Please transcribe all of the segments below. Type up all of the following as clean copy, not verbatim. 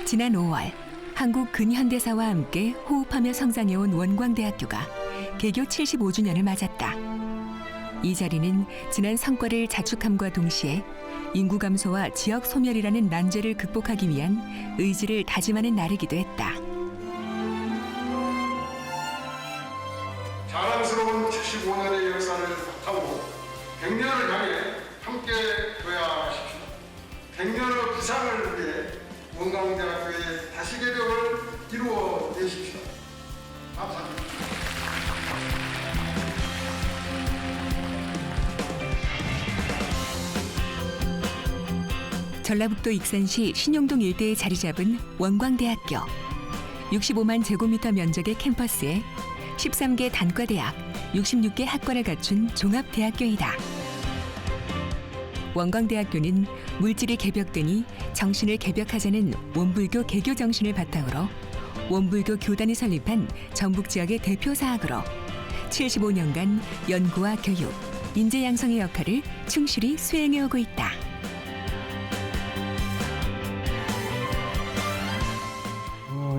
지난 5월 한국 근현대사와 함께 호흡하며 성장해온 원광대학교가 개교 75주년을 맞았다. 이 자리는 지난 성과를 자축함과 동시에 인구 감소와 지역 소멸이라는 난제를 극복하기 위한 의지를 다짐하는 날이기도 했다. 자랑스러운 75년의 역사를 바탕으로 100년을 향해 함께 되어야 하십시오. 100년의 부상을 위해 원광대학교의 다시 개벽을 이루어 내십시오. 감사합니다. 전라북도 익산시 신용동 일대에 자리 잡은 원광대학교. 65만 제곱미터 면적의 캠퍼스에 13개 단과대학, 66개 학과를 갖춘 종합대학교이다. 원광대학교는 물질이 개벽되니 정신을 개벽하자는 원불교 개교 정신을 바탕으로 원불교 교단이 설립한 전북 지역의 대표 사학으로 75년간 연구와 교육, 인재 양성의 역할을 충실히 수행해오고 있다.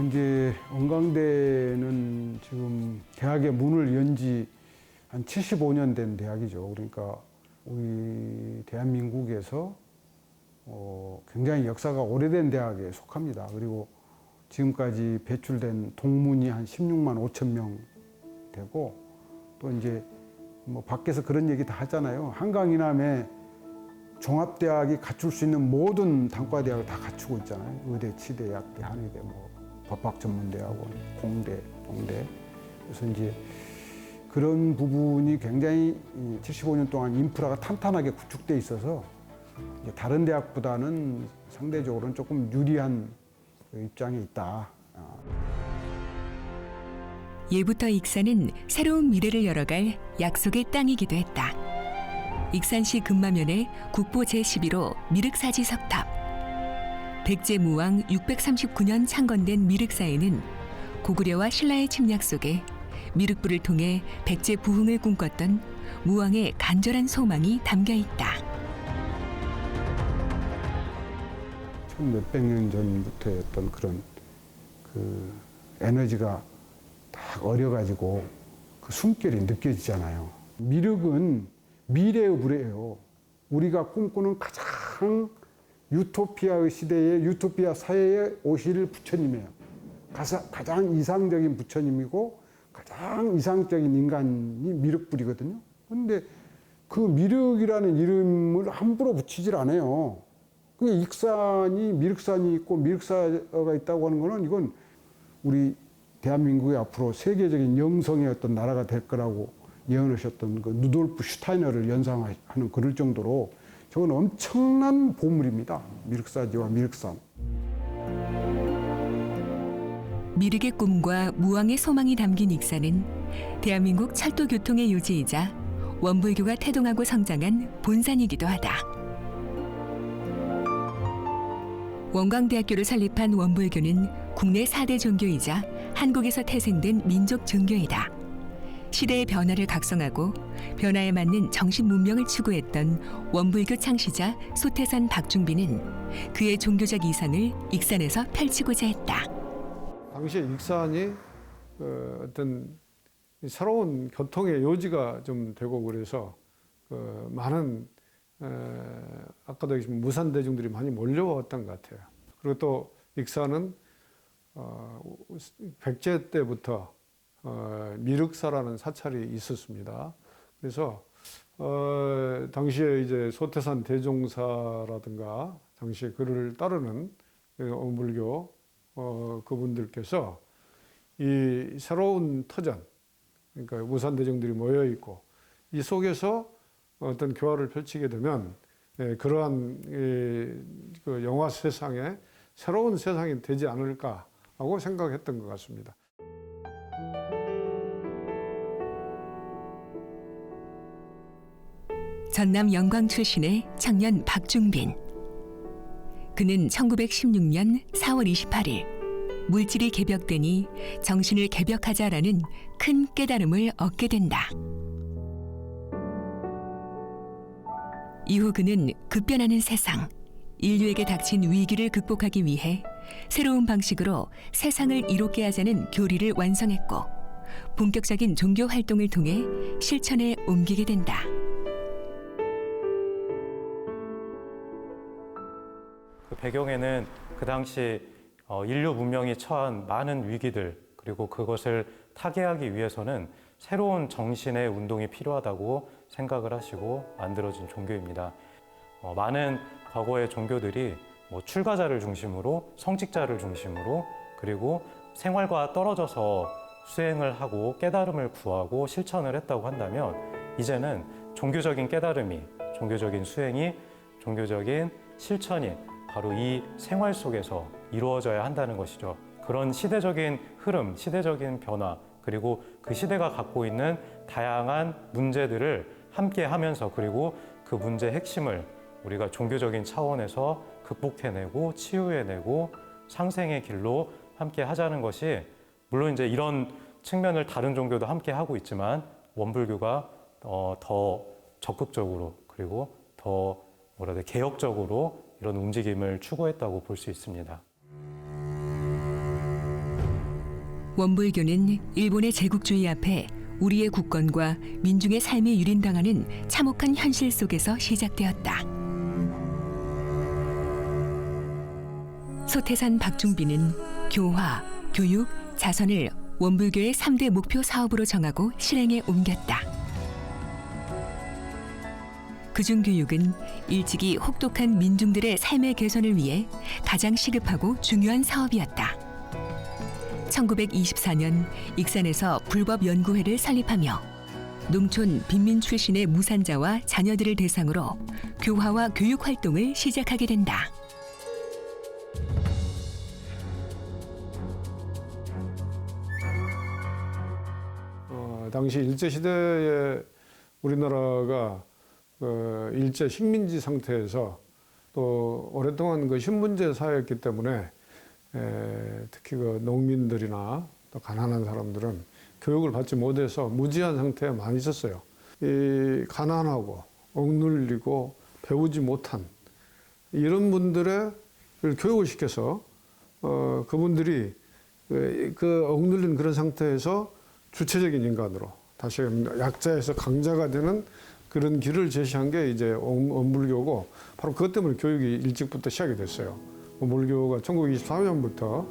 이제 원광대는 지금 대학의 문을 연 지 한 75년 된 대학이죠. 그러니까 우리 대한민국에서 굉장히 역사가 오래된 대학에 속합니다. 그리고 지금까지 배출된 동문이 한 16만 5천 명 되고, 또 이제 뭐 밖에서 그런 얘기 다 하잖아요. 한강 이남에 종합대학이 갖출 수 있는 모든 단과대학을 다 갖추고 있잖아요. 의대, 치대, 약대, 한의대, 뭐 법학전문대학원, 공대, 동대. 그래서 이제 그런 부분이 굉장히 75년 동안 인프라가 탄탄하게 구축돼 있어서 이제 다른 대학보다는 상대적으로는 조금 유리한 입장에 있다. 예부터 익산은 새로운 미래를 열어갈 약속의 땅이기도 했다. 익산시 금마면의 국보 제11호 미륵사지 석탑. 백제무왕 639년 창건된 미륵사에는 고구려와 신라의 침략 속에 미륵불을 통해 백제 부흥을 꿈꿨던 무왕의 간절한 소망이 담겨 있다. 천 몇백 년 전부터의 어떤 그런 그 에너지가 딱 어려가지고 그 숨결이 느껴지잖아요. 미륵은 미래의 불이에요. 우리가 꿈꾸는 가장 유토피아의 시대에 유토피아 사회에 오실 부처님이에요. 가장 이상적인 부처님이고 가장 이상적인 인간이 미륵불이거든요. 그런데 그 미륵이라는 이름을 함부로 붙이질 않아요. 그게 익산이 미륵산이 있고 미륵사가 있다고 하는 거는 이건 우리 대한민국이 앞으로 세계적인 영성의 어떤 나라가 될 거라고 예언하셨던 그 누돌프 슈타이너를 연상하는 그럴 정도로 저건 엄청난 보물입니다. 미륵사지와 미륵산. 미륵의 꿈과 무왕의 소망이 담긴 익산은 대한민국 철도 교통의 요지이자 원불교가 태동하고 성장한 본산이기도 하다. 원광대학교를 설립한 원불교는 국내 4대 종교이자 한국에서 태생된 민족 종교이다. 시대의 변화를 각성하고 변화에 맞는 정신 문명을 추구했던 원불교 창시자 소태산 박중빈은 그의 종교적 이상을 익산에서 펼치고자 했다. 당시에 익산이 어떤 새로운 교통의 요지가 좀 되고 그래서 많은 아까도 얘기했지만 무산 대중들이 많이 몰려왔던 것 같아요. 그리고 또 익산은 백제 때부터 미륵사라는 사찰이 있었습니다. 그래서 당시에 이제 소태산 대종사라든가 당시에 그를 따르는 원불교 그분들께서 이 새로운 터전, 그러니까 무산 대중들이 모여 있고 이 속에서 어떤 교화를 펼치게 되면 그러한 그 영화 세상에 새로운 세상이 되지 않을까 하고 생각했던 것 같습니다. 전남 영광 출신의 청년 박중빈. 그는 1916년 4월 28일 물질이 개벽되니 정신을 개벽하자라는 큰 깨달음을 얻게 된다. 이후 그는 급변하는 세상, 인류에게 닥친 위기를 극복하기 위해 새로운 방식으로 세상을 이롭게 하자는 교리를 완성했고 본격적인 종교 활동을 통해 실천에 옮기게 된다. 그 배경에는 그 당시 인류 문명이 처한 많은 위기들, 그리고 그것을 타개하기 위해서는 새로운 정신의 운동이 필요하다고 생각을 하시고 만들어진 종교입니다. 많은 과거의 종교들이 출가자를 중심으로, 성직자를 중심으로, 그리고 생활과 떨어져서 수행을 하고 깨달음을 구하고 실천을 했다고 한다면, 이제는 종교적인 깨달음이, 종교적인 수행이, 종교적인 실천이 바로 이 생활 속에서 이루어져야 한다는 것이죠. 그런 시대적인 흐름, 시대적인 변화, 그리고 그 시대가 갖고 있는 다양한 문제들을 함께 하면서, 그리고 그 문제의 핵심을 우리가 종교적인 차원에서 극복해내고 치유해내고 상생의 길로 함께 하자는 것이, 물론 이제 이런 측면을 다른 종교도 함께 하고 있지만 원불교가 더 적극적으로, 그리고 더 개혁적으로 이런 움직임을 추구했다고 볼 수 있습니다. 원불교는 일본의 제국주의 앞에 우리의 국권과 민중의 삶이 유린당하는 참혹한 현실 속에서 시작되었다. 소태산 박중비는 교화, 교육, 자선을 원불교의 3대 목표 사업으로 정하고 실행에 옮겼다. 그중 교육은 일찍이 혹독한 민중들의 삶의 개선을 위해 가장 시급하고 중요한 사업이었다. 1924년 익산에서 불법연구회를 설립하며 농촌 빈민 출신의 무산자와 자녀들을 대상으로 교화와 교육 활동을 시작하게 된다. 당시 일제시대에 우리나라가 일제 식민지 상태에서 또 오랫동안 그 신분제 사회였기 때문에 특히 그 농민들이나 또 가난한 사람들은 교육을 받지 못해서 무지한 상태에 많이 있었어요. 이 가난하고 억눌리고 배우지 못한 이런 분들을 교육을 시켜서 그분들이 그 억눌린 그런 상태에서 주체적인 인간으로 다시 약자에서 강자가 되는 그런 길을 제시한 게 이제 원불교고, 바로 그것 때문에 교육이 일찍부터 시작이 됐어요. 원불교가 1924년부터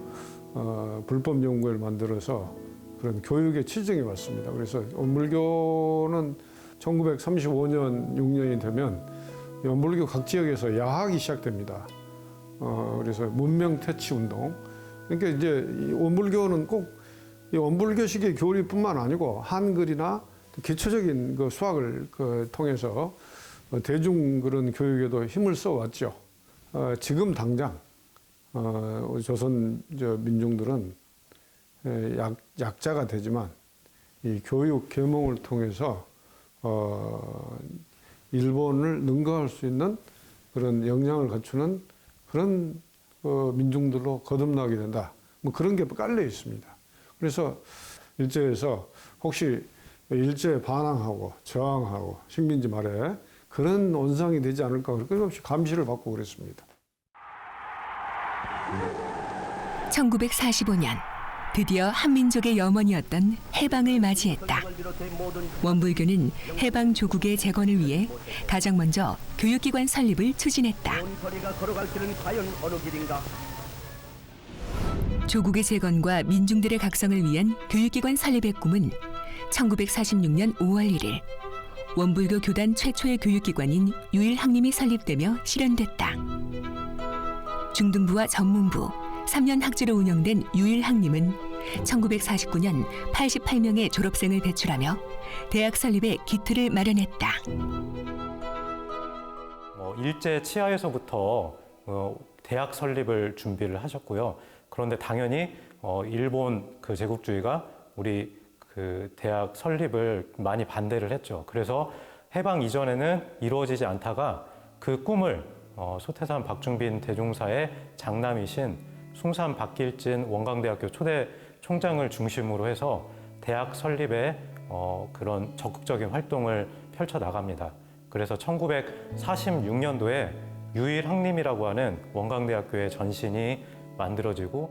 불법 연구회를 만들어서 그런 교육에 치정해 왔습니다. 그래서 원불교는 1935년 6년이 되면 원불교 각 지역에서 야학이 시작됩니다. 그래서 문명 퇴치 운동. 그러니까 이제 이 원불교는 꼭 이 원불교식의 교리뿐만 아니고 한글이나 기초적인 그 수학을 통해서 대중 그런 교육에도 힘을 써왔죠. 지금 당장 조선 민중들은 약자가 되지만 이 교육 계몽을 통해서 일본을 능가할 수 있는 그런 역량을 갖추는 그런 민중들로 거듭나게 된다. 뭐 그런 게 깔려 있습니다. 그래서 일제에서 혹시 일제에 반항하고 저항하고 식민지 말에 그런 원상이 되지 않을까 끊임없이 감시를 받고 그랬습니다. 1945년 드디어 한민족의 염원이었던 해방을 맞이했다. 원불교는 해방 조국의 재건을 위해 가장 먼저 교육기관 설립을 추진했다. 조국의 재건과 민중들의 각성을 위한 교육기관 설립의 꿈은 1946년 5월 1일 원불교 교단 최초의 교육기관인 유일학림이 설립되며 실현됐다. 중등부와 전문부 3년 학제로 운영된 유일학림은 1949년 88명의 졸업생을 배출하며 대학 설립의 기틀을 마련했다. 일제 치하에서부터 대학 설립을 준비를 하셨고요. 그런데 당연히 일본 그 제국주의가 우리 그 대학 설립을 많이 반대를 했죠. 그래서 해방 이전에는 이루어지지 않다가 그 꿈을 소태산 박중빈 대종사의 장남이신 숭산 박길진 원광대학교 초대 총장을 중심으로 해서 대학 설립에 그런 적극적인 활동을 펼쳐 나갑니다. 그래서 1946년도에 유일학림이라고 하는 원광대학교의 전신이 만들어지고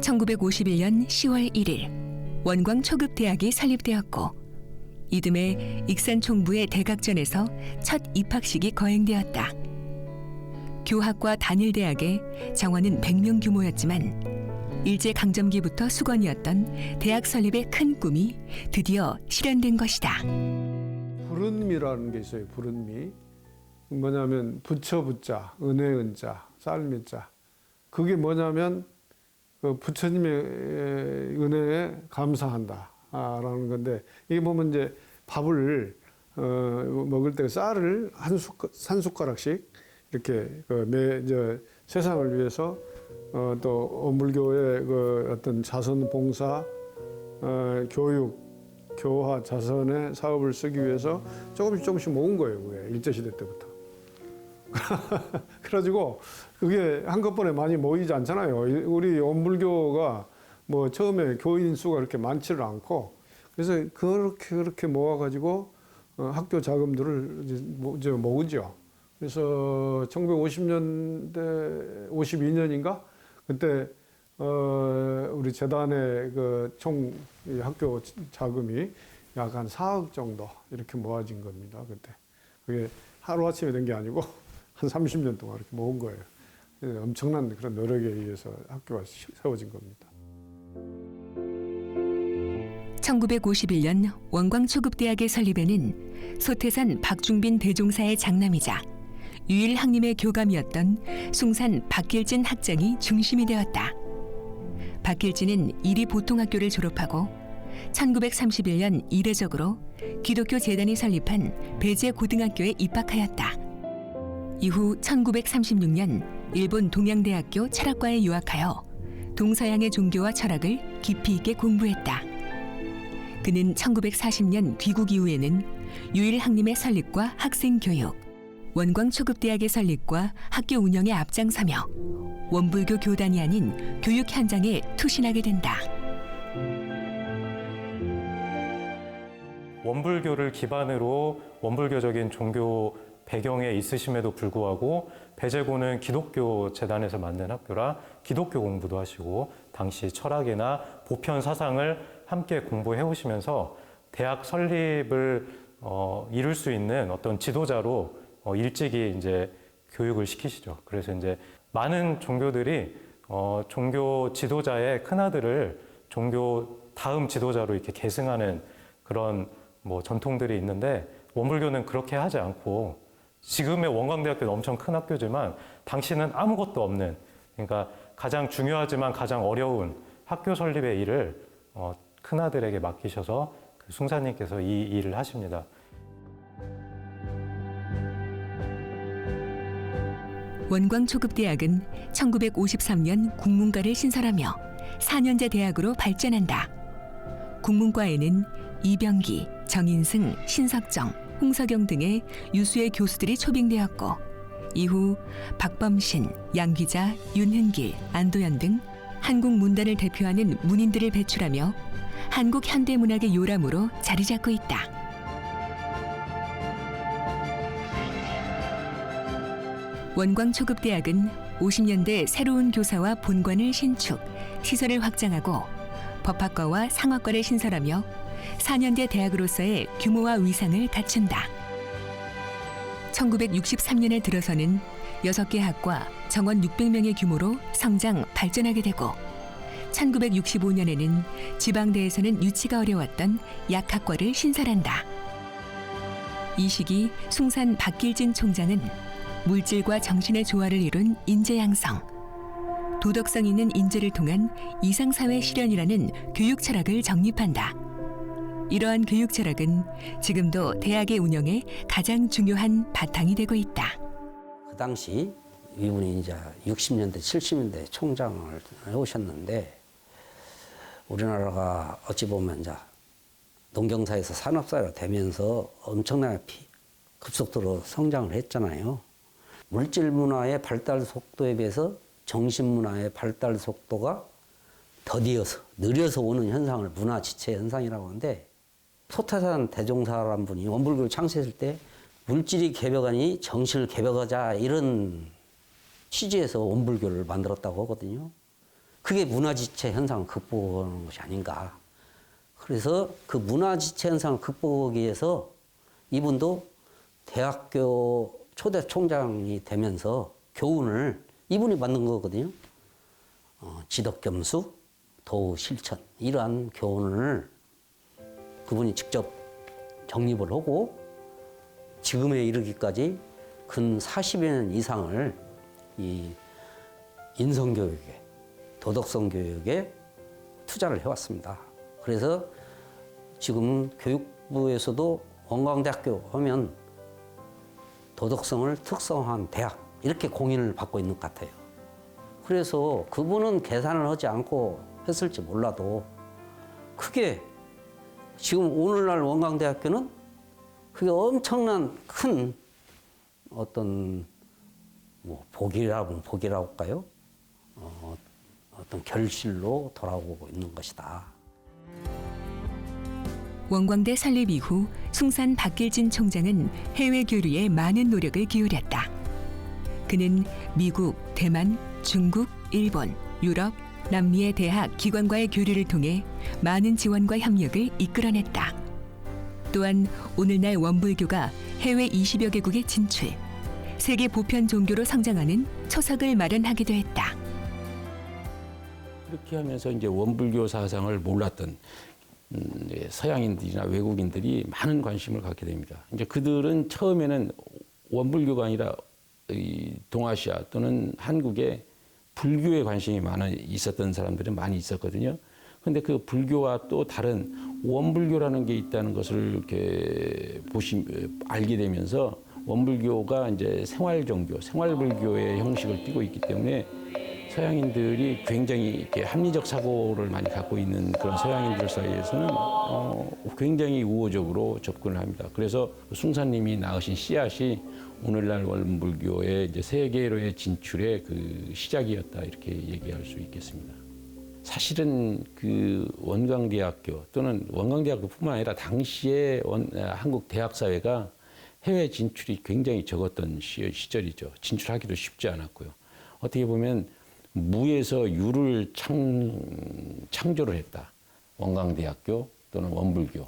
1951년 10월 1일 원광 초급대학이 설립되었고 이듬해 익산 총부의 대각전에서 첫 입학식이 거행되었다. 교학과 단일대학의 정원은 100명 규모였지만 일제강점기부터 수건이었던 대학 설립의 큰 꿈이 드디어 실현된 것이다. 부른미라는 게 있어요. 부른미. 뭐냐면 부처 부자, 은혜 은자, 쌀미자. 그게 뭐냐면 그 부처님의 은혜에 감사한다라는 건데 이게 보면 이제 밥을 먹을 때 쌀을 한 숟가락씩 이렇게 세상을 위해서 또 원불교의 그 어떤 자선 봉사, 교육, 교화, 자선의 사업을 쓰기 위해서 조금씩 모은 거예요. 그게 일제시대 때부터. 그래가지고 그게 한꺼번에 많이 모이지 않잖아요. 우리 원불교가 뭐 처음에 교인 수가 그렇게 많지를 않고 그래서 그렇게 모아가지고 학교 자금들을 이제 모으죠. 그래서 1950년대 52년인가 그때 우리 재단의 그 총 학교 자금이 약 한 4억 정도 이렇게 모아진 겁니다. 그때 그게 하루 아침에 된 게 아니고 한 30년 동안 이렇게 모은 거예요. 엄청난 그런 노력에 의해서 학교가 세워진 겁니다. 1951년 원광초급대학의 설립에는 소태산 박중빈 대종사의 장남이자 유일학님의 교감이었던 숭산 박길진 학장이 중심이 되었다. 박길진은 이리보통학교를 졸업하고 1931년 이례적으로 기독교 재단이 설립한 배제고등학교에 입학하였다. 이후 1936년 일본 동양대학교 철학과에 유학하여 동서양의 종교와 철학을 깊이 있게 공부했다. 그는 1940년 귀국 이후에는 유일학님의 설립과 학생교육, 원광초급대학의 설립과 학교 운영에 앞장서며 원불교 교단이 아닌 교육 현장에 투신하게 된다. 원불교를 기반으로 원불교적인 종교 배경에 있으심에도 불구하고 배제고는 기독교 재단에서 만든 학교라 기독교 공부도 하시고 당시 철학이나 보편 사상을 함께 공부해 오시면서 대학 설립을 이룰 수 있는 어떤 지도자로 일찍이 이제 교육을 시키시죠. 그래서 이제 많은 종교들이 종교 지도자의 큰아들을 종교 다음 지도자로 이렇게 계승하는 그런 뭐 전통들이 있는데 원불교는 그렇게 하지 않고 지금의 원광대학교는 엄청 큰 학교지만 당시는 아무것도 없는 그러니까 가장 중요하지만 가장 어려운 학교 설립의 일을 큰아들에게 맡기셔서 그 숭사님께서 이 일을 하십니다. 원광초급대학은 1953년 국문과를 신설하며 4년제 대학으로 발전한다. 국문과에는 이병기, 정인승, 신석정, 홍석영 등의 유수의 교수들이 초빙되었고 이후 박범신, 양귀자, 윤흥길, 안도연 등 한국 문단을 대표하는 문인들을 배출하며 한국 현대문학의 요람으로 자리 잡고 있다. 원광초급대학은 50년대 새로운 교사와 본관을 신축, 시설을 확장하고 법학과와 상학과를 신설하며 4년제 대학으로서의 규모와 위상을 갖춘다. 1963년에 들어서는 6개 학과 정원 600명의 규모로 성장, 발전하게 되고 1965년에는 지방대에서는 유치가 어려웠던 약학과를 신설한다. 이 시기 숭산 박길진 총장은 물질과 정신의 조화를 이룬 인재 양성, 도덕성 있는 인재를 통한 이상사회 실현이라는 교육 철학을 정립한다. 이러한 교육 철학은 지금도 대학의 운영에 가장 중요한 바탕이 되고 있다. 그 당시 이분이 이제 60년대, 70년대 총장을 해오셨는데 우리나라가 어찌 보면 이제 농경사에서 산업사회로 되면서 엄청나게 급속도로 성장을 했잖아요. 물질 문화의 발달 속도에 비해서 정신 문화의 발달 속도가 더디어서 느려서 오는 현상을 문화 지체 현상이라고 하는데 소태산 대종사라는 분이 원불교를 창시했을 때 물질이 개벽하니 정신을 개벽하자 이런 취지해서 원불교를 만들었다고 하거든요. 그게 문화지체 현상을 극복하는 것이 아닌가. 그래서 그 문화지체 현상을 극복하기 위해서 이분도 대학교 초대 총장이 되면서 교훈을 이분이 만든 거거든요. 지덕겸수, 도실천 이러한 교훈을 그분이 직접 정립을 하고 지금에 이르기까지 근 40여 년 이상을 이 인성교육에, 도덕성 교육에 투자를 해왔습니다. 그래서 지금 교육부에서도 원광대학교 하면 도덕성을 특성화한 대학 이렇게 공인을 받고 있는 것 같아요. 그래서 그분은 계산을 하지 않고 했을지 몰라도 크게 지금 오늘날 원광대학교는 그게 엄청난 큰 어떤 뭐 복이라고 할까요? 어떤 결실로 돌아오고 있는 것이다. 원광대 설립 이후 숭산 박길진 총장은 해외 교류에 많은 노력을 기울였다. 그는 미국, 대만, 중국, 일본, 유럽, 남미의 대학, 기관과의 교류를 통해 많은 지원과 협력을 이끌어냈다. 또한 오늘날 원불교가 해외 20여 개국에 진출, 세계 보편 종교로 성장하는 초석을 마련하기도 했다. 이렇게 하면서 이제 원불교 사상을 몰랐던 서양인들이나 외국인들이 많은 관심을 갖게 됩니다. 이제 그들은 처음에는 원불교가 아니라 이 동아시아 또는 한국에 불교에 관심이 많이 있었던 사람들은 많이 있었거든요. 근데 그 불교와 또 다른 원불교라는 게 있다는 것을 이렇게 알게 되면서 원불교가 이제 생활종교, 생활불교의 형식을 띠고 있기 때문에 서양인들이 굉장히 이렇게 합리적 사고를 많이 갖고 있는 그런 서양인들 사이에서는 굉장히 우호적으로 접근을 합니다. 그래서 숭산님이 낳으신 씨앗이 오늘날 원불교의 이제 세계로의 진출의 그 시작이었다 이렇게 얘기할 수 있겠습니다. 사실은 그 원광대학교 또는 원광대학교뿐만 아니라 당시에 한국 대학 사회가 해외 진출이 굉장히 적었던 시절이죠. 진출하기도 쉽지 않았고요. 어떻게 보면 무에서 유를 창조를 했다. 원광대학교 또는 원불교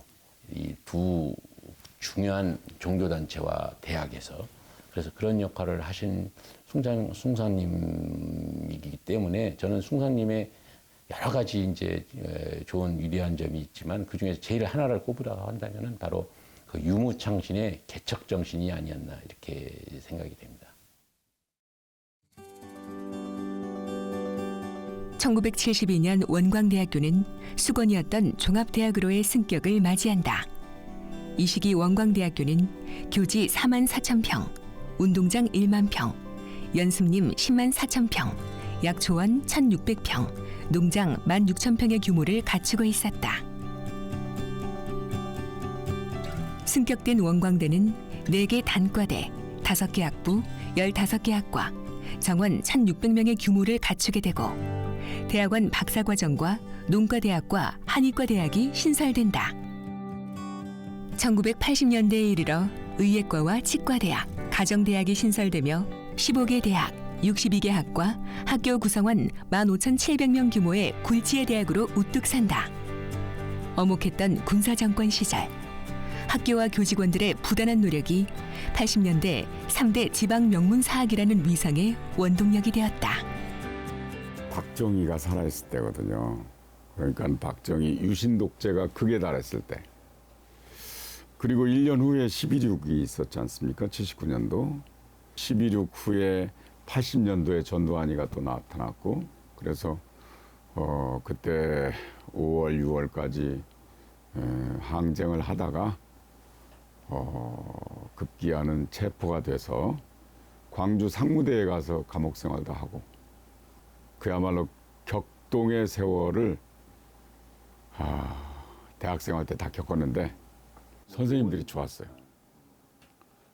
이 두 중요한 종교단체와 대학에서 그래서 그런 역할을 하신 숭산님이기 때문에 저는 숭산님의 여러 가지 이제 좋은 위대한 점이 있지만 그 중에서 제일 하나를 꼽으라고 한다면은 바로 그 유무창신의 개척 정신이 아니었나 이렇게 생각이 됩니다. 1972년 원광대학교는 수건이었던 종합대학으로의 승격을 맞이한다. 이 시기 원광대학교는 교지 4만 4천 평, 운동장 1만 평, 연습림 10만 4천 평, 약초원 1,600평, 농장 16,000평의 규모를 갖추고 있었다. 승격된 원광대는 4개 단과대, 5개 학부, 15개 학과, 정원 1,600명의 규모를 갖추게 되고 대학원 박사과정과 농과대학과 한의과대학이 신설된다. 1980년대에 이르러 의예과와 치과대학, 가정대학이 신설되며 15개 대학, 62개 학과, 학교 구성원 15,700명 규모의 굴지의 대학으로 우뚝 선다. 어목했던 군사정권 시절, 학교와 교직원들의 부단한 노력이 80년대 3대 지방명문사학이라는 위상의 원동력이 되었다. 박정희가 살아있을 때거든요. 그러니까 박정희 유신 독재가 극에 달했을 때. 그리고 1년 후에 12.6이 있었지 않습니까? 79년도. 12.6 후에 80년도에 전두환이가 또 나타났고 그래서 그때 5월, 6월까지 항쟁을 하다가 급기야는 체포가 돼서 광주 상무대에 가서 감옥 생활도 하고 그야말로 격동의 세월을 대학생활 때 다 겪었는데 선생님들이 좋았어요.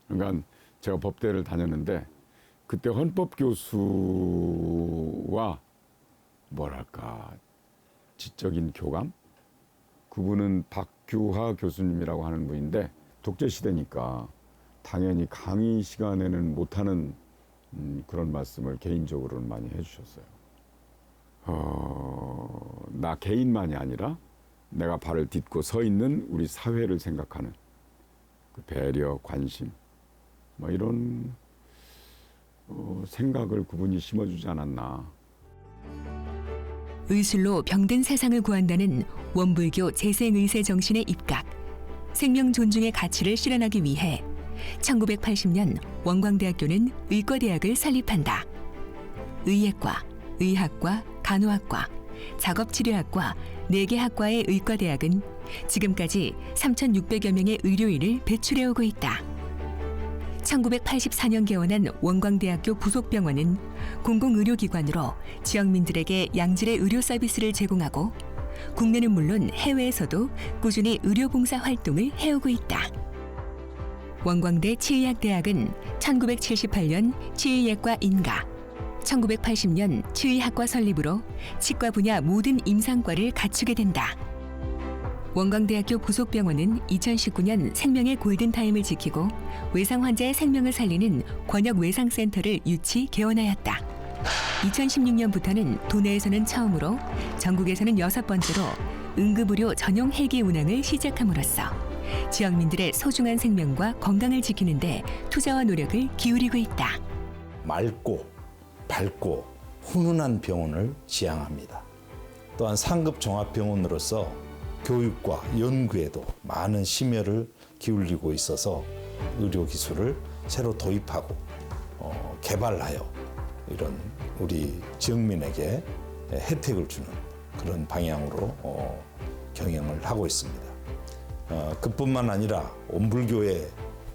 그러니까 제가 법대를 다녔는데 그때 헌법 교수와 뭐랄까 지적인 교감? 그분은 박규하 교수님이라고 하는 분인데 독재 시대니까 당연히 강의 시간에는 못하는 그런 말씀을 개인적으로는 많이 해주셨어요. 나 개인만이 아니라 내가 발을 딛고 서 있는 우리 사회를 생각하는 그 배려, 관심, 뭐 이런 생각을 그분이 심어주지 않았나. 의술로 병든 세상을 구한다는 원불교 재생의세 정신의 입각, 생명 존중의 가치를 실현하기 위해 1980년 원광대학교는 의과대학을 설립한다. 의예과, 의학과, 간호학과, 작업치료학과 4개 학과의 의과대학은 지금까지 3,600여 명의 의료인을 배출해오고 있다. 1984년 개원한 원광대학교 부속병원은 공공의료기관으로 지역민들에게 양질의 의료 서비스를 제공하고 국내는 물론 해외에서도 꾸준히 의료봉사 활동을 해오고 있다. 원광대 치의학대학은 1978년 치의예과 인가, 1980년 치의학과 설립으로 치과 분야 모든 임상과를 갖추게 된다. 원광대학교 부속병원은 2019년 생명의 골든타임을 지키고 외상 환자의 생명을 살리는 권역외상센터를 유치 개원하였다. 2016년부터는 도내에서는 처음으로 전국에서는 6번째로 응급의료 전용 헬기 운항을 시작함으로써 지역민들의 소중한 생명과 건강을 지키는 데 투자와 노력을 기울이고 있다. 맑고 밝고 훈훈한 병원을 지향합니다. 또한 상급 종합병원으로서 교육과 연구에도 많은 심혈을 기울이고 있어서 의료기술을 새로 도입하고 개발하여 이런 우리 지역민에게 혜택을 주는 그런 방향으로 경영을 하고 있습니다. 그뿐만 아니라 원불교의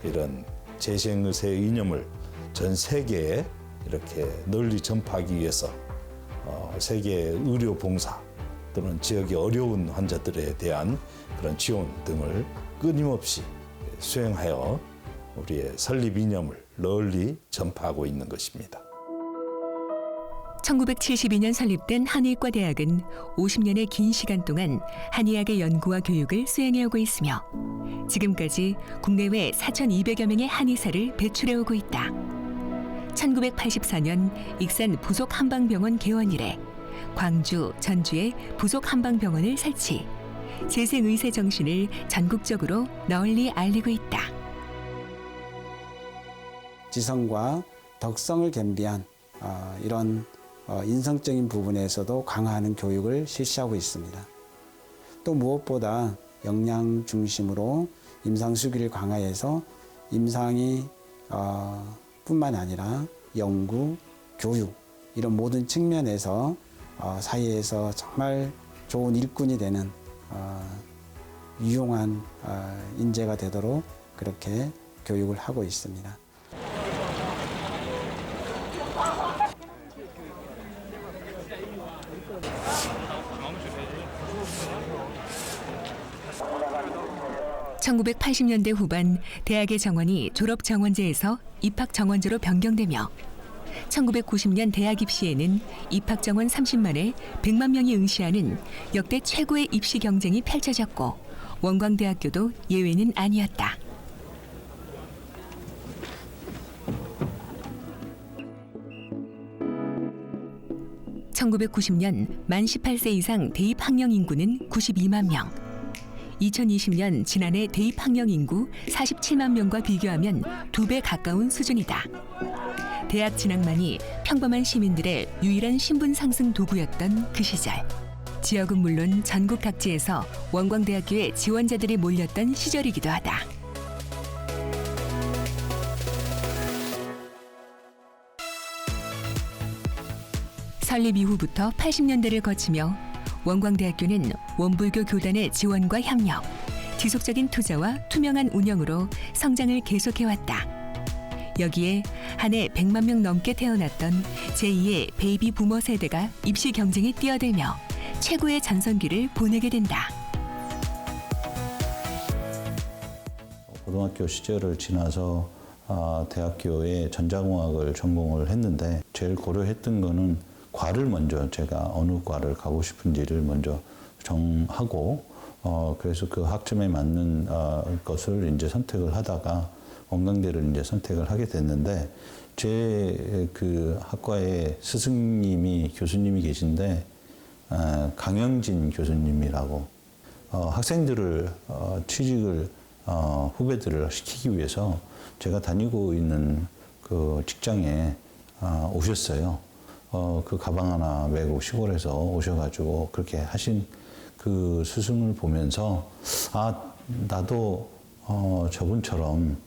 이런 재생의세 이념을 전 세계에 이렇게 널리 전파하기 위해서 세계 의료 봉사 또는 지역의 어려운 환자들에 대한 그런 지원 등을 끊임없이 수행하여 우리의 설립 이념을 널리 전파하고 있는 것입니다. 1972년 설립된 한의과대학은 50년의 긴 시간 동안 한의학의 연구와 교육을 수행해오고 있으며 지금까지 국내외 4,200여 명의 한의사를 배출해오고 있다. 1984년 익산 부속 한방병원 개원 이래 광주, 전주에 부속 한방병원을 설치, 재생의세 정신을 전국적으로 널리 알리고 있다. 지성과 덕성을 겸비한 이런 인성적인 부분에서도 강화하는 교육을 실시하고 있습니다. 또 무엇보다 역량 중심으로 임상수기를 강화해서 임상이 뿐만 아니라 연구, 교육 이런 모든 측면에서 사회에서 정말 좋은 일꾼이 되는 유용한 인재가 되도록 그렇게 교육을 하고 있습니다. (1980년대) 후반 대학의 정원이 졸업 정원제에서 입학 정원제로 변경되며 1990년 대학 입시에는 입학 정원 30만에 100만 명이 응시하는 역대 최고의 입시 경쟁이 펼쳐졌고 원광대학교도 예외는 아니었다. (1990년) 만 18세 이상 대입 학령 인구는 92만 명. 2020년 지난해 대입 학령 인구 47만 명과 비교하면 2배 가까운 수준이다. 대학 진학만이 평범한 시민들의 유일한 신분 상승 도구였던 그 시절. 지역은 물론 전국 각지에서 원광대학교에 지원자들이 몰렸던 시절이기도 하다. 설립 이후부터 80년대를 거치며 원광대학교는 원불교 교단의 지원과 협력, 지속적인 투자와 투명한 운영으로 성장을 계속해왔다. 여기에 한 해 100만 명 넘게 태어났던 제2의 베이비 부머 세대가 입시 경쟁에 뛰어들며 최고의 전성기를 보내게 된다. 고등학교 시절을 지나서 대학교에 전자공학을 전공을 했는데 제일 고려했던 거는 과를 먼저 제가 어느 과를 가고 싶은지를 먼저 정하고 그래서 그 학점에 맞는 것을 이제 선택을 하다가 원광대를 이제 선택을 하게 됐는데 제 그 학과에 스승님이 교수님이 계신데 강영진 교수님이라고 학생들을 취직을 후배들을 시키기 위해서 제가 다니고 있는 그 직장에 오셨어요. 그 가방 하나 메고 시골에서 오셔가지고 그렇게 하신 그 스승을 보면서 나도 저분처럼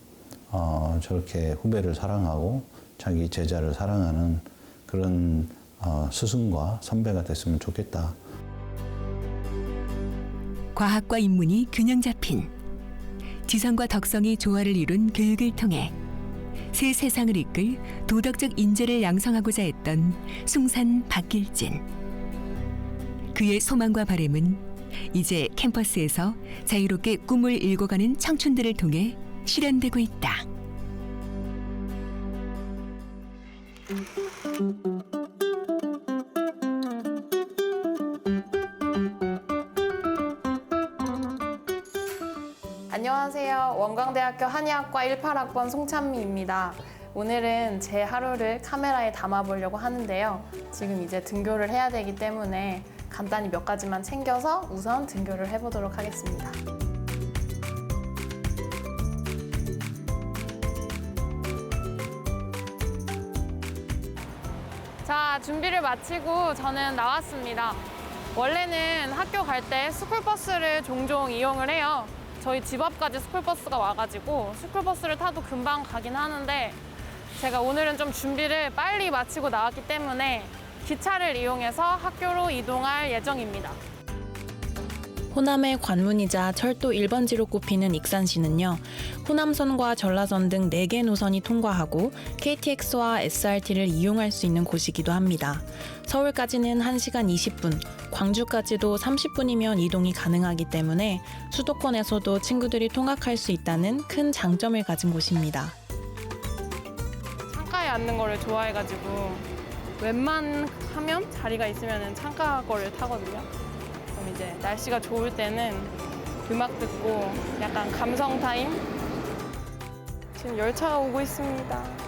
저렇게 후배를 사랑하고 자기 제자를 사랑하는 그런 스승과 선배가 됐으면 좋겠다. 과학과 인문이 균형 잡힌 지성과 덕성이 조화를 이룬 교육을 통해 새 세상을 이끌 도덕적 인재를 양성하고자 했던 숭산 박길진. 그의 소망과 바람은 이제 캠퍼스에서 자유롭게 꿈을 일궈가는 청춘들을 통해 실현되고 있다. 안녕하세요. 원광대학교 한의학과 18학번 송찬미입니다. 오늘은 제 하루를 카메라에 담아보려고 하는데요. 지금 이제 등교를 해야 되기 때문에 간단히 몇 가지만 챙겨서 우선 등교를 해보도록 하겠습니다. 자, 준비를 마치고 저는 나왔습니다. 원래는 학교 갈 때 스쿨버스를 종종 이용을 해요. 저희 집 앞까지 스쿨버스가 와가지고 스쿨버스를 타도 금방 가긴 하는데 제가 오늘은 좀 준비를 빨리 마치고 나왔기 때문에 기차를 이용해서 학교로 이동할 예정입니다. 호남의 관문이자 철도 1번지로 꼽히는 익산시는요. 호남선과 전라선 등 4개 노선이 통과하고 KTX와 SRT를 이용할 수 있는 곳이기도 합니다. 서울까지는 1시간 20분, 광주까지도 30분이면 이동이 가능하기 때문에 수도권에서도 친구들이 통학할 수 있다는 큰 장점을 가진 곳입니다. 창가에 앉는 거를 좋아해가지고 웬만하면 자리가 있으면 창가 거를 타거든요. 그럼 이제 날씨가 좋을 때는 음악 듣고 약간 감성 타임? 지금 열차가 오고 있습니다.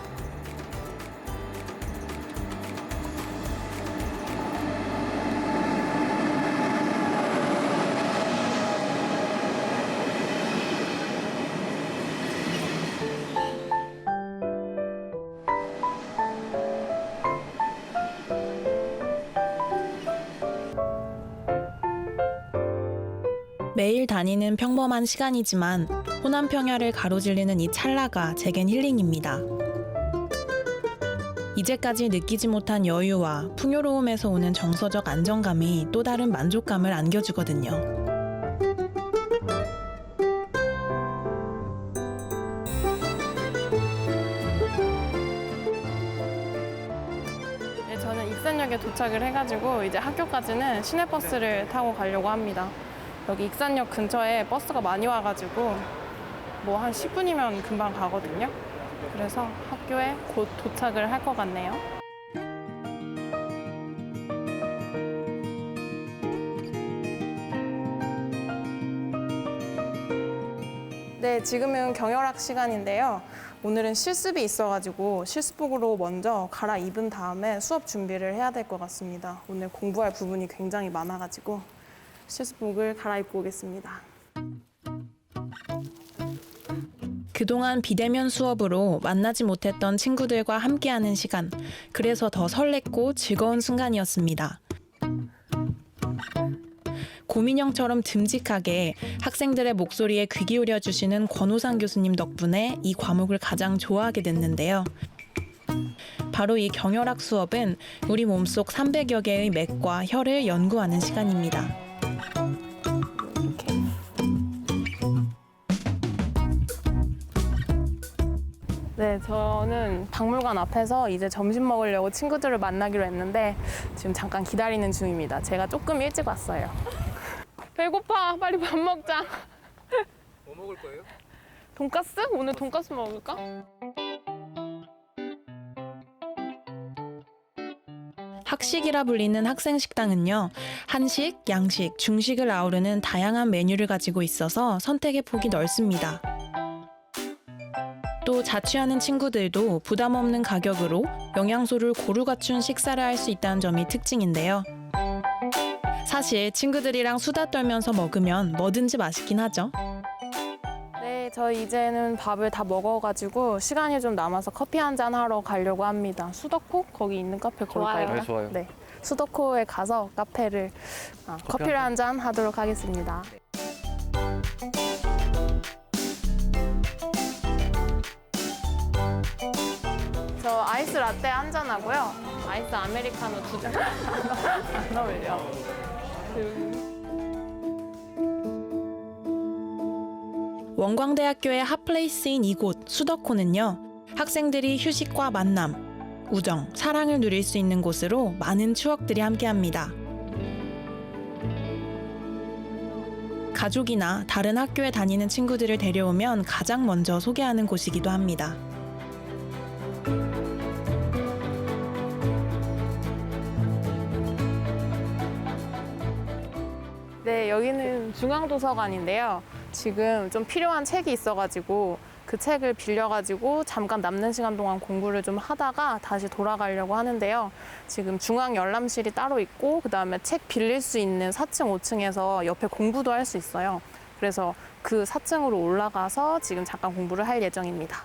매일 다니는 평범한 시간이지만 호남 평야를 가로질르는 이 찰나가 제겐 힐링입니다. 이제까지 느끼지 못한 여유와 풍요로움에서 오는 정서적 안정감이 또 다른 만족감을 안겨주거든요. 네, 저는 익산역에 도착을 해가지고 이제 학교까지는 시내버스를 타고 가려고 합니다. 여기 익산역 근처에 버스가 많이 와가지고 뭐 한 10분이면 금방 가거든요. 그래서 학교에 곧 도착을 할 것 같네요. 네, 지금은 경혈학 시간인데요. 오늘은 실습이 있어가지고 실습복으로 먼저 갈아입은 다음에 수업 준비를 해야 될 것 같습니다. 오늘 공부할 부분이 굉장히 많아가지고 실습복을 갈아입고 오겠습니다. 그동안 비대면 수업으로 만나지 못했던 친구들과 함께하는 시간, 그래서 더 설렜고 즐거운 순간이었습니다. 고민형처럼 듬직하게 학생들의 목소리에 귀 기울여 주시는 권호상 교수님 덕분에 이 과목을 가장 좋아하게 됐는데요. 바로 이 경혈학 수업은 우리 몸속 300여 개의 맥과 혈을 연구하는 시간입니다. 네, 저는 박물관 앞에서 이제 점심 먹으려고 친구들을 만나기로 했는데 지금 잠깐 기다리는 중입니다. 제가 조금 일찍 왔어요. 배고파, 빨리 밥 먹자. 뭐 먹을 거예요? 돈까스? 오늘 돈까스 먹을까? 학식이라 불리는 학생 식당은요, 한식, 양식, 중식을 아우르는 다양한 메뉴를 가지고 있어서 선택의 폭이 넓습니다. 또 또 자취하는 친구들도 부담 없는 가격으로 영양소를 고루 갖춘 식사를 할 수 있다는 점이 특징인데요. 사실 친구들이랑 수다 떨면서 먹으면 뭐든지 맛있긴 하죠. 네, 저희 이제는 밥을 다 먹어가지고 시간이 좀 남아서 커피 한잔 하러 가려고 합니다. 수더코? 거기 있는 카페 걸까요? 네, 좋아요. 네, 수더코에 가서 커피를 한잔 하도록 하겠습니다. 저 아이스 라떼 한 잔 하고요. 아이스 아메리카노 2잔. 안 어울려. 원광대학교의 핫플레이스인 이곳 수더코는요. 학생들이 휴식과 만남, 우정, 사랑을 누릴 수 있는 곳으로 많은 추억들이 함께합니다. 가족이나 다른 학교에 다니는 친구들을 데려오면 가장 먼저 소개하는 곳이기도 합니다. 네, 여기는 중앙도서관인데요. 지금 좀 필요한 책이 있어가지고 그 책을 빌려가지고 잠깐 남는 시간 동안 공부를 좀 하다가 다시 돌아가려고 하는데요. 지금 중앙 열람실이 따로 있고 그다음에 책 빌릴 수 있는 4층, 5층에서 옆에 공부도 할 수 있어요. 그래서 그 4층으로 올라가서 지금 잠깐 공부를 할 예정입니다.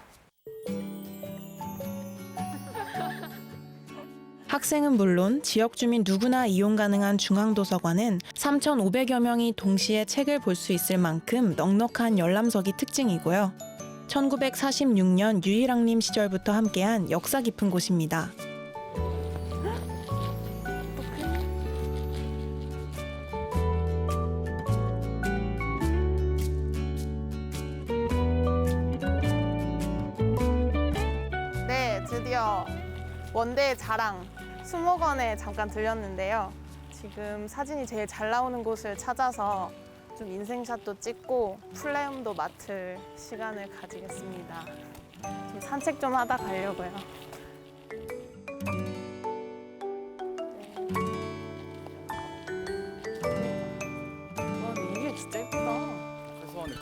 학생은 물론 지역 주민 누구나 이용 가능한 중앙도서관은 3,500여 명이 동시에 책을 볼 수 있을 만큼 넉넉한 열람석이 특징이고요. 1946년 유일왕님 시절부터 함께한 역사 깊은 곳입니다. 네, 드디어 원대의 자랑 수목원에 잠깐 들렸는데요. 지금 사진이 제일 잘 나오는 곳을 찾아서 좀 인생샷도 찍고 플레음도 맡을 시간을 가지겠습니다. 좀 산책 좀 하다 가려고요. 와, 이게 진짜 예쁘다. 최소한의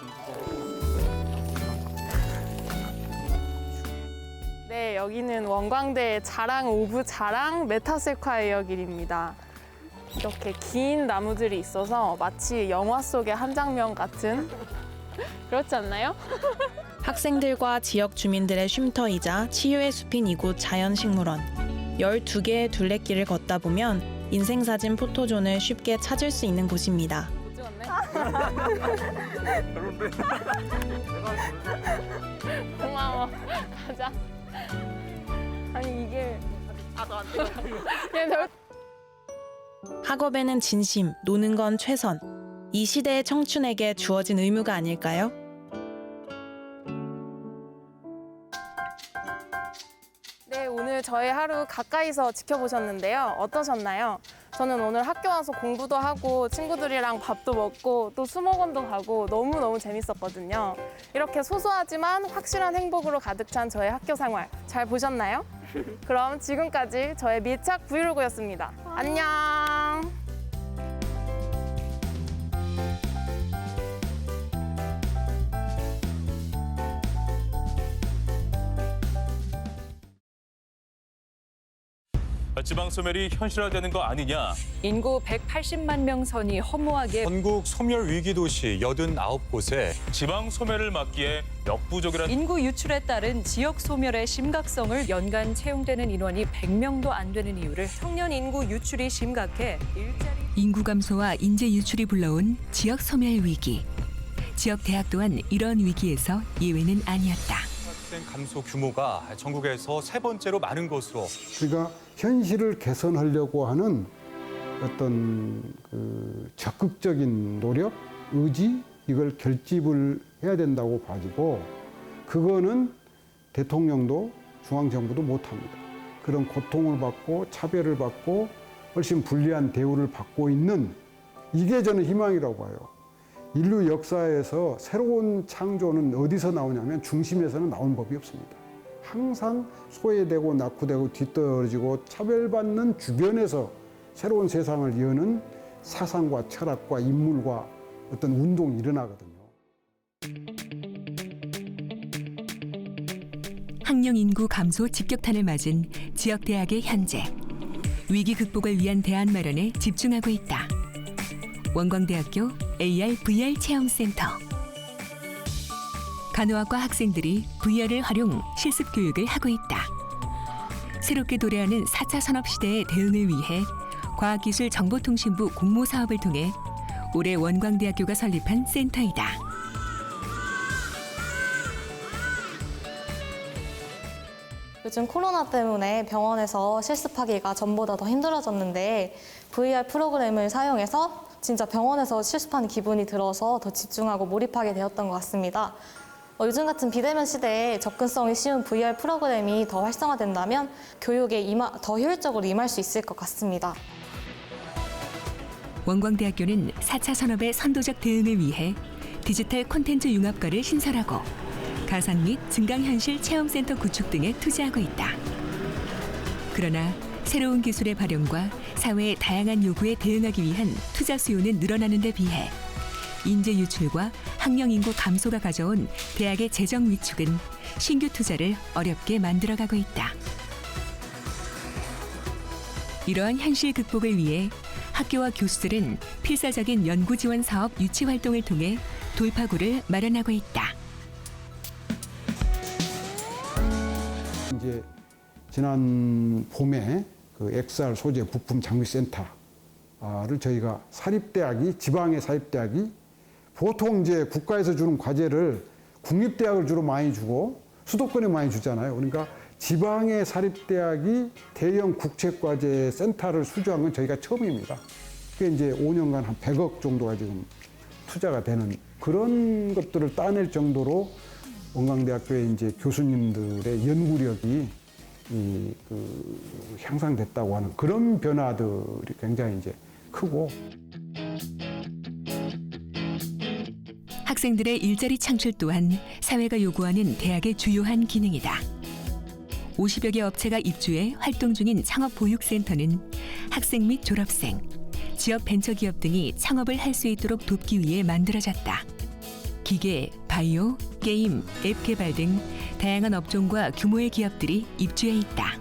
네, 여기는 원광대의 자랑 오브 자랑 메타세콰이어 길입니다. 이렇게 긴 나무들이 있어서 마치 영화 속의 한 장면 같은 그렇지 않나요? 학생들과 지역 주민들의 쉼터이자 치유의 숲인 이곳 자연식물원. 12개의 둘레길을 걷다 보면 인생사진 포토존을 쉽게 찾을 수 있는 곳입니다. 못 찍었네? 별론데. 고마워. 가자. 아니 이게 너 안 찍어. 그냥 학업에는 진심, 노는 건 최선. 이 시대의 청춘에게 주어진 의무가 아닐까요? 네, 오늘 저의 하루 가까이서 지켜보셨는데요. 어떠셨나요? 저는 오늘 학교 와서 공부도 하고 친구들이랑 밥도 먹고 또 수목원도 가고 너무너무 재밌었거든요. 이렇게 소소하지만 확실한 행복으로 가득 찬 저의 학교 생활 잘 보셨나요? 그럼 지금까지 저의 밀착 브이로그였습니다. 안녕! 지방 소멸이 현실화되는 거 아니냐? 인구 180만 명 선이 허무하게 전국 소멸 위기 도시 89곳에 지방 소멸을 막기에 역부족이라는 인구 유출에 따른 지역 소멸의 심각성을 연간 채용되는 인원이 100명도 안 되는 이유를 청년 인구 유출이 심각해 인구 감소와 인재 유출이 불러온 지역 소멸 위기. 지역 대학 또한 이런 위기에서 예외는 아니었다. 학생 감소 규모가 전국에서 세 번째로 많은 것으로. 그러니까 현실을 개선하려고 하는 어떤 그 적극적인 노력, 의지 이걸 결집을 해야 된다고 봐지고 그거는 대통령도 중앙정부도 못합니다. 그런 고통을 받고 차별을 받고 훨씬 불리한 대우를 받고 있는 이게 저는 희망이라고 봐요. 인류 역사에서 새로운 창조는 어디서 나오냐면 중심에서는 나온 법이 없습니다. 항상 소외되고 낙후되고 뒤떨어지고 차별받는 주변에서 새로운 세상을 여는 사상과 철학과 인물과 어떤 운동이 일어나거든요. 학령 인구 감소 직격탄을 맞은 지역 대학의 현재. 위기 극복을 위한 대안 마련에 집중하고 있다. 원광대학교 AR, VR 체험센터. 간호학과 학생들이 VR을 활용 실습 교육을 하고 있다. 새롭게 도래하는 4차 산업시대의 대응을 위해 과학기술정보통신부 공모사업을 통해 올해 원광대학교가 설립한 센터이다. 요즘 코로나 때문에 병원에서 실습하기가 전보다 더 힘들어졌는데 VR 프로그램을 사용해서 진짜 병원에서 실습하는 기분이 들어서 더 집중하고 몰입하게 되었던 것 같습니다. 요즘 같은 비대면 시대에 접근성이 쉬운 VR 프로그램이 더 활성화된다면 교육에 더 효율적으로 임할 수 있을 것 같습니다. 원광대학교는 4차 산업의 선도적 대응을 위해 디지털 콘텐츠 융합과를 신설하고 가상 및 증강현실 체험센터 구축 등에 투자하고 있다. 그러나 새로운 기술의 발현과 사회의 다양한 요구에 대응하기 위한 투자 수요는 늘어나는 데 비해 인재 유출과 학령 인구 감소가 가져온 대학의 재정 위축은 신규 투자를 어렵게 만들어가고 있다. 이러한 현실 극복을 위해 학교와 교수들은 필사적인 연구 지원 사업 유치 활동을 통해 돌파구를 마련하고 있다. 이제 지난 봄에 그 XR 소재 부품 장비센터를 저희가 지방의 사립대학이 보통 이제 국가에서 주는 과제를 국립대학을 주로 많이 주고 수도권에 많이 주잖아요. 그러니까 지방의 사립대학이 대형 국책과제 센터를 수주한 건 저희가 처음입니다. 그게 이제 5년간 한 100억 정도가 지금 투자가 되는 그런 것들을 따낼 정도로 원광대학교의 이제 교수님들의 연구력이 향상됐다고 하는 그런 변화들이 굉장히 이제 크고. 학생들의 일자리 창출 또한 사회가 요구하는 대학의 주요한 기능이다. 50여 개 업체가 입주해 활동 중인 창업보육센터는 학생 및 졸업생, 지역 벤처기업 등이 창업을 할 수 있도록 돕기 위해 만들어졌다. 기계, 바이오, 게임, 앱 개발 등 다양한 업종과 규모의 기업들이 입주해 있다.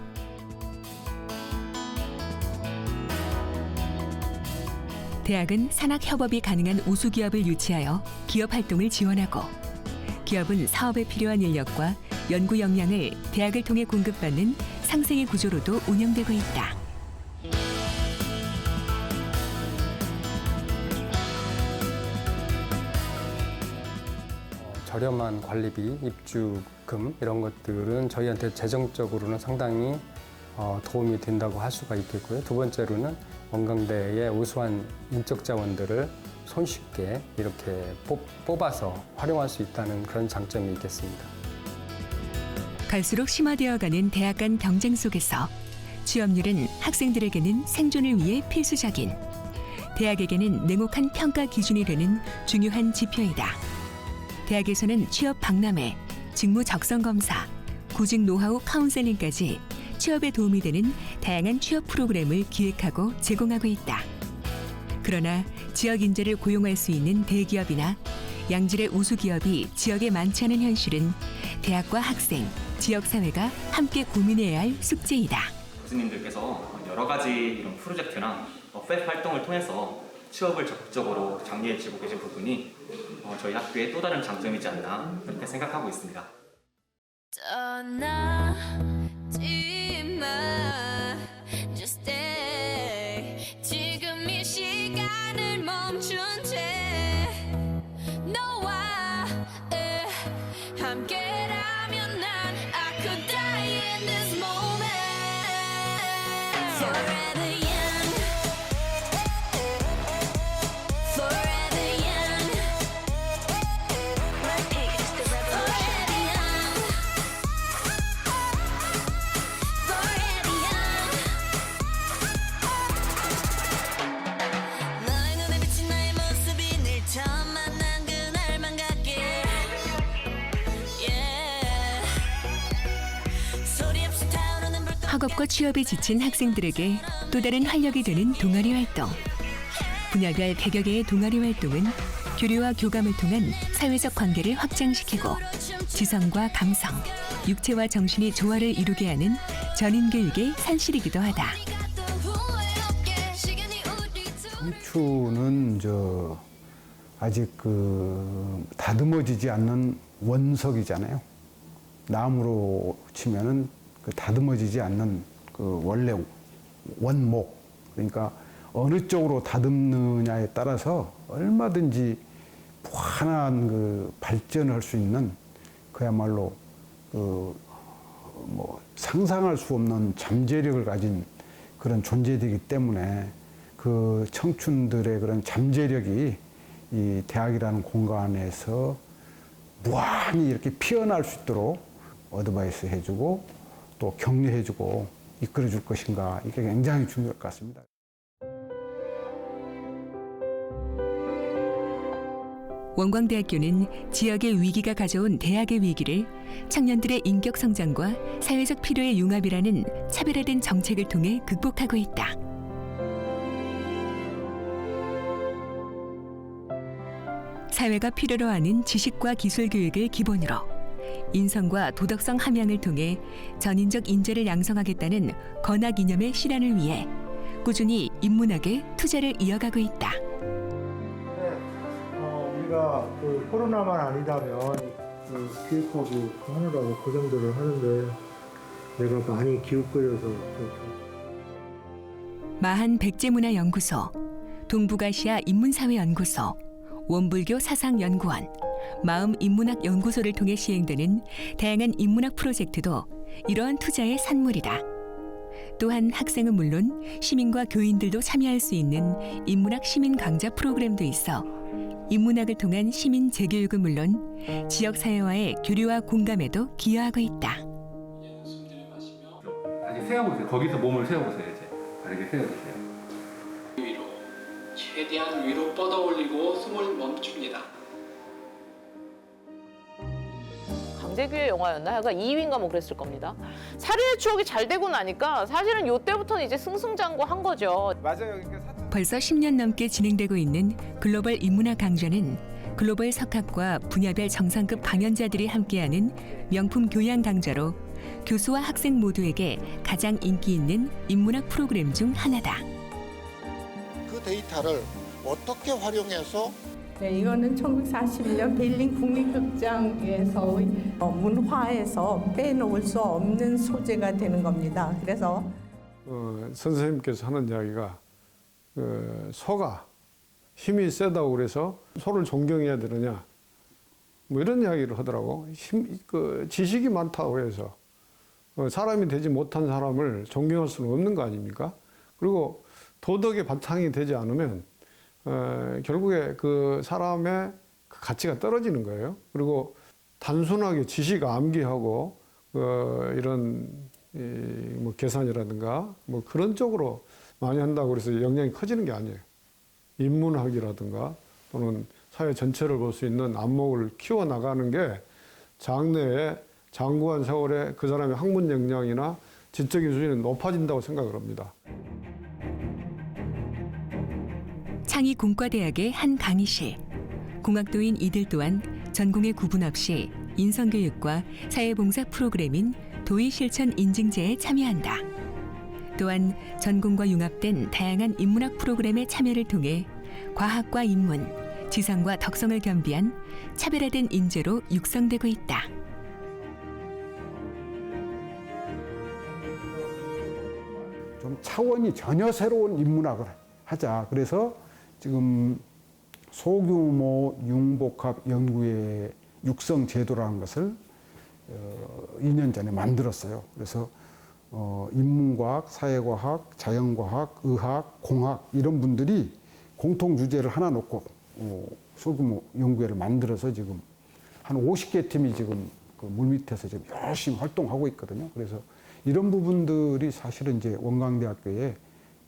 대학은 산학협업이 가능한 우수기업을 유치하여 기업 활동을 지원하고 기업은 사업에 필요한 인력과 연구 역량을 대학을 통해 공급받는 상생의 구조로도 운영되고 있다. 저렴한 관리비, 입주금 이런 것들은 저희한테 재정적으로는 상당히 도움이 된다고 할 수가 있겠고요. 두 번째로는 원광대의 우수한 인적 자원들을 손쉽게 이렇게 뽑아서 활용할 수 있다는 그런 장점이 있겠습니다. 갈수록 심화되어가는 대학 간 경쟁 속에서 취업률은 학생들에게는 생존을 위해 필수적인, 대학에게는 냉혹한 평가 기준이 되는 중요한 지표이다. 대학에서는 취업 박람회, 직무 적성 검사, 구직 노하우 카운셀링까지 취업에 도움이 되는 다양한 취업 프로그램을 기획하고 제공하고 있다. 그러나 지역 인재를 고용할 수 있는 대기업이나 양질의 우수기업이 지역에 많지 않은 현실은 대학과 학생, 지역사회가 함께 고민해야 할 숙제이다. 교수님들께서 여러 가지 이런 프로젝트나 팹 활동을 통해서 취업을 적극적으로 장려해주고 계신 부분이 저희 학교의 또 다른 장점이지 않나 그렇게 생각하고 있습니다. Just stay. 지금 이 시간을 멈춘 채 너와 함께라면 난 I could die in this moment. Forever young, forever young. It's the revolution. Forever young. 너의 눈에 비친 나의 모습이 늘 처음 만난 그날만 같게. Yeah. 소리 없이 타오르는 불꽃. 학업과 취업에 지친 학생들에게 또 다른 활력이 되는 동아리 활동. 분야별 100여 개의 동아리 활동은 교류와 교감을 통한 사회적 관계를 확장시키고 지성과 감성, 육체와 정신이 조화를 이루게 하는 전인교육의 산실이기도 하다. 청춘은 아직 다듬어지지 않는 원석이잖아요. 나무로 치면은 다듬어지지 않는 원래 원목. 그러니까 어느 쪽으로 다듬느냐에 따라서 얼마든지 무한한 발전을 할 수 있는 그야말로 상상할 수 없는 잠재력을 가진 그런 존재이기 때문에 그 청춘들의 그런 잠재력이 이 대학이라는 공간에서 무한히 이렇게 피어날 수 있도록 어드바이스 해주고 또 격려해주고 이끌어줄 것인가, 이게 굉장히 중요할 것 같습니다. 원광대학교는 지역의 위기가 가져온 대학의 위기를 청년들의 인격 성장과 사회적 필요의 융합이라는 차별화된 정책을 통해 극복하고 있다. 사회가 필요로 하는 지식과 기술 교육을 기본으로 인성과 도덕성 함양을 통해 전인적 인재를 양성하겠다는 건학 이념의 실현을 위해 꾸준히 인문학에 투자를 이어가고 있다. 우리가 코로나만 아니다면 교육하고 하느라고 고생들을 하는데 내가 많이 기웃거려서 마한 백제문화연구소, 동북아시아 인문사회연구소, 원불교 사상연구원, 마음인문학연구소를 통해 시행되는 다양한 인문학 프로젝트도 이러한 투자의 산물이다. 또한 학생은 물론 시민과 교인들도 참여할 수 있는 인문학 시민 강좌 프로그램도 있어 인문학을 통한 시민 재교육은 물론 지역사회와의 교류와 공감에도 기여하고 있다. 다시 세워보세요. 거기서 몸을 세워보세요. 이제 다르게 세워주세요. 위로, 최대한 위로 뻗어 올리고 숨을 멈춥니다. 강재규의 영화였나? 약간 2위인가 뭐 그랬을 겁니다. 살인의 추억이 잘 되고 나니까 사실은 이때부터는 이제 승승장구한 거죠. 맞아요. 벌써 10년 넘게 진행되고 있는 글로벌 인문학 강좌는 글로벌 석학과 분야별 정상급 강연자들이 함께하는 명품 교양 강좌로 교수와 학생 모두에게 가장 인기 있는 인문학 프로그램 중 하나다. 그 데이터를 어떻게 활용해서 네, 이거는 1941년 베를린 국립극장에서의 문화에서 빼놓을 수 없는 소재가 되는 겁니다. 그래서 선생님께서 하는 이야기가 소가 힘이 세다고 그래서 소를 존경해야 되느냐 뭐 이런 이야기를 하더라고. 지식이 많다고 해서 사람이 되지 못한 사람을 존경할 수는 없는 거 아닙니까? 그리고 도덕의 바탕이 되지 않으면 결국에 그 사람의 그 가치가 떨어지는 거예요. 그리고 단순하게 지식 암기하고 이런 뭐 계산이라든가 뭐 그런 쪽으로 많이 한다고 그래서 역량이 커지는 게 아니에요. 인문학이라든가 또는 사회 전체를 볼 수 있는 안목을 키워나가는 게 장래에 장구한 세월에 그 사람의 학문 역량이나 지적인 수준이 높아진다고 생각을 합니다. 창의공과대학의 한 강의실, 공학도인 이들 또한 전공의 구분 없이 인성교육과 사회봉사 프로그램인 도의실천 인증제에 참여한다. 또한 전공과 융합된 다양한 인문학 프로그램의 참여를 통해 과학과 인문, 지성과 덕성을 겸비한 차별화된 인재로 육성되고 있다. 좀 차원이 전혀 새로운 인문학을 하자. 그래서 지금 소규모 융복합 연구의 육성 제도라는 것을 2년 전에 만들었어요. 그래서 인문과학, 사회과학, 자연과학, 의학, 공학 이런 분들이 공통 주제를 하나 놓고 소규모 연구회를 만들어서 지금 한 50개 팀이 지금 그 물밑에서 지금 열심히 활동하고 있거든요. 그래서 이런 부분들이 사실은 이제 원광대학교의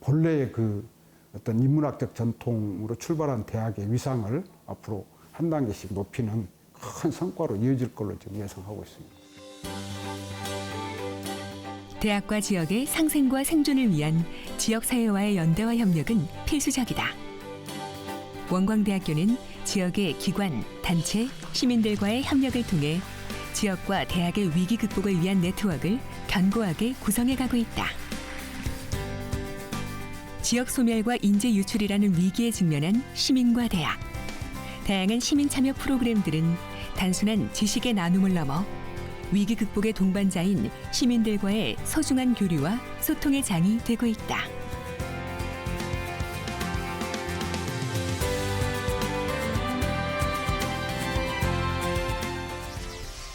본래의 그 어떤 인문학적 전통으로 출발한 대학의 위상을 앞으로 한 단계씩 높이는 큰 성과로 이어질 걸로 지금 예상하고 있습니다. 대학과 지역의 상생과 생존을 위한 지역사회와의 연대와 협력은 필수적이다. 원광대학교는 지역의 기관, 단체, 시민들과의 협력을 통해 지역과 대학의 위기 극복을 위한 네트워크를 견고하게 구성해가고 있다. 지역 소멸과 인재 유출이라는 위기에 직면한 시민과 대학. 다양한 시민 참여 프로그램들은 단순한 지식의 나눔을 넘어 위기 극복의 동반자인 시민들과의 소중한 교류와 소통의 장이 되고 있다.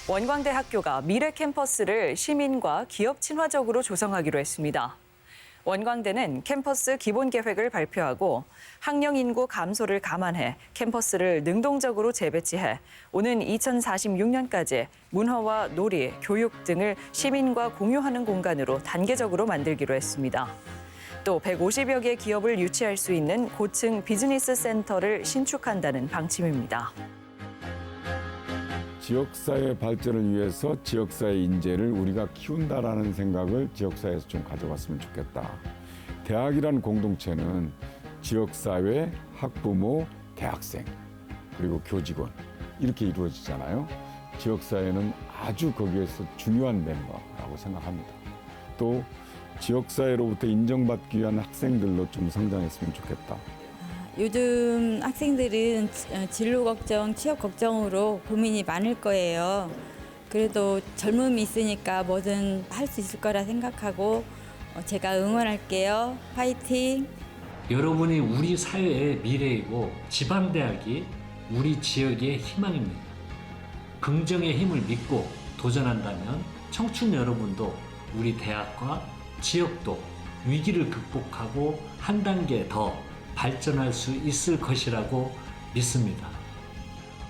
원광대 학교가 미래 캠퍼스를 시민과 기업 친화적으로 조성하기로 했습니다. 원광대는 캠퍼스 기본 계획을 발표하고 학령 인구 감소를 감안해 캠퍼스를 능동적으로 재배치해 오는 2046년까지 문화와 놀이, 교육 등을 시민과 공유하는 공간으로 단계적으로 만들기로 했습니다. 또 150여 개 기업을 유치할 수 있는 고층 비즈니스 센터를 신축한다는 방침입니다. 지역사회 발전을 위해서 지역사회 인재를 우리가 키운다라는 생각을 지역사회에서 좀 가져갔으면 좋겠다. 대학이라는 공동체는 지역사회, 학부모, 대학생, 그리고 교직원 이렇게 이루어지잖아요. 지역사회는 아주 거기에서 중요한 멤버라고 생각합니다. 또 지역사회로부터 인정받기 위한 학생들로 좀 성장했으면 좋겠다. 요즘 학생들은 진로 걱정, 취업 걱정으로 고민이 많을 거예요. 그래도 젊음이 있으니까 뭐든 할 수 있을 거라 생각하고 제가 응원할게요. 파이팅! 여러분이 우리 사회의 미래이고 지방대학이 우리 지역의 희망입니다. 긍정의 힘을 믿고 도전한다면 청춘 여러분도 우리 대학과 지역도 위기를 극복하고 한 단계 더 발전할 수 있을 것이라고 믿습니다.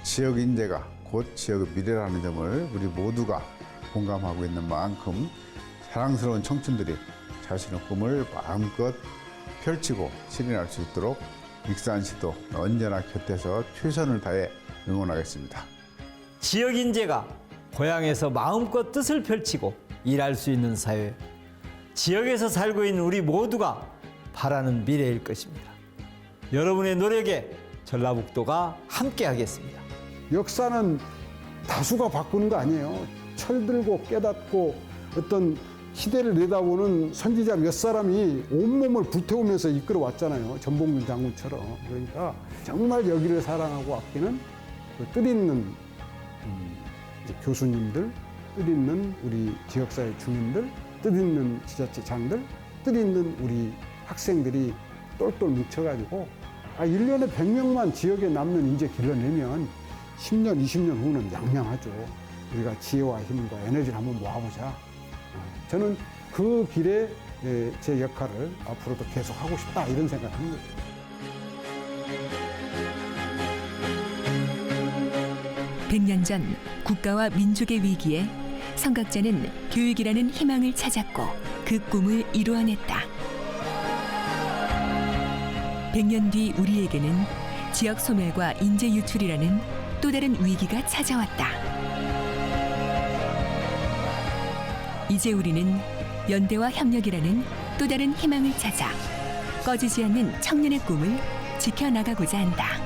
지역 인재가 곧 지역의 미래라는 점을 우리 모두가 공감하고 있는 만큼 사랑스러운 청춘들이 자신의 꿈을 마음껏 펼치고 실현할 수 있도록 익산시도 언제나 곁에서 최선을 다해 응원하겠습니다. 지역 인재가 고향에서 마음껏 뜻을 펼치고 일할 수 있는 사회, 지역에서 살고 있는 우리 모두가 바라는 미래일 것입니다. 여러분의 노력에 전라북도가 함께하겠습니다. 역사는 다수가 바꾸는 거 아니에요. 철들고 깨닫고 어떤 시대를 내다보는 선지자 몇 사람이 온몸을 불태우면서 이끌어 왔잖아요. 전봉준 장군처럼. 그러니까 정말 여기를 사랑하고 아끼는 그 뜻있는 교수님들, 뜻있는 우리 지역사회 주민들, 뜻있는 지자체장들, 뜻있는 우리 학생들이 똘똘 뭉쳐가지고 1년에 100명만 지역에 남는 인재 길러내면 10년, 20년 후는 양양하죠. 우리가 지혜와 힘과 에너지를 한번 모아보자. 저는 그 길에 제 역할을 앞으로도 계속 하고 싶다 이런 생각을 합니다. (100년) 전 국가와 민족의 위기에 성각자는 교육이라는 희망을 찾았고 그 꿈을 이루어냈다. 100년 뒤 우리에게는 지역 소멸과 인재 유출이라는 또 다른 위기가 찾아왔다. 이제 우리는 연대와 협력이라는 또 다른 희망을 찾아 꺼지지 않는 청년의 꿈을 지켜나가고자 한다.